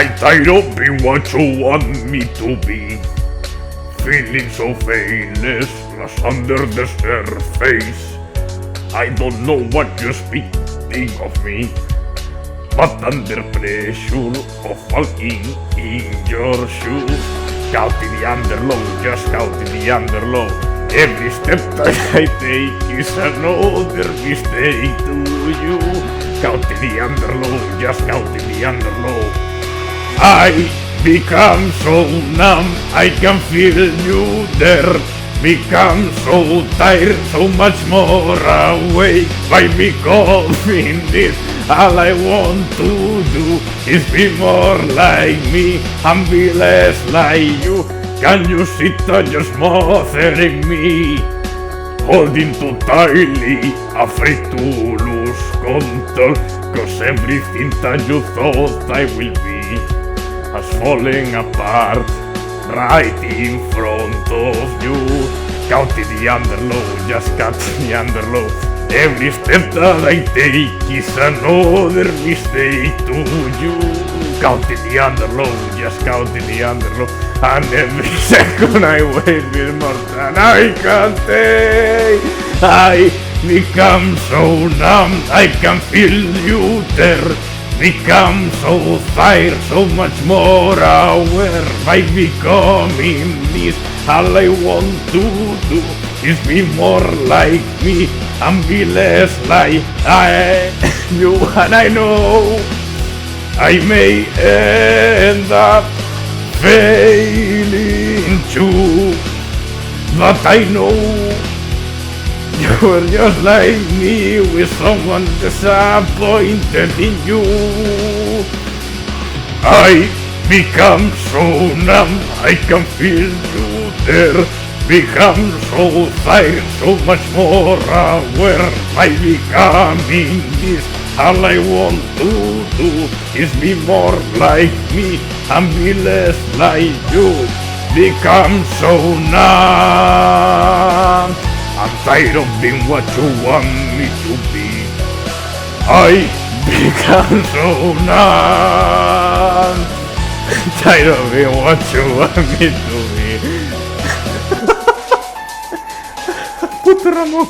I'm tired of being what you want me to be. Feeling so famous, lost under the surface. I don't know what you speaking of me, but under pressure of walking in your shoes, counting the underlow, just counting the underlow. Every step that I take is another mistake to you. Counting the underlow, just counting the underlow. I become so numb, I can feel you there. Become so tired, so much more awake by becoming this. All I want to do is be more like me and be less like you. Can you see that you're smothering me? Holding too tightly, afraid to lose control, cause everything that you thought I will be has fallen apart right in front of you. Counting the underlow, just counting the underlow. Every step that I take is another mistake to you. Counting the underlow, just counting the underlow. And every second I wait with more than I can take. I become so numb, I can feel you there. Become so tired, so much more aware by becoming this. All I want to do is be more like me and be less like you. And I know I may end up failing too, but I know you're just like me, with someone disappointed in you. I become so numb, I can feel you there. Become so tired, so much more aware by becoming this. All I want to do is be more like me and be less like you. Become so numb, I'm tired of being what you want me to be. I become so numb, tired of being what you want me to be. Puto Ramón.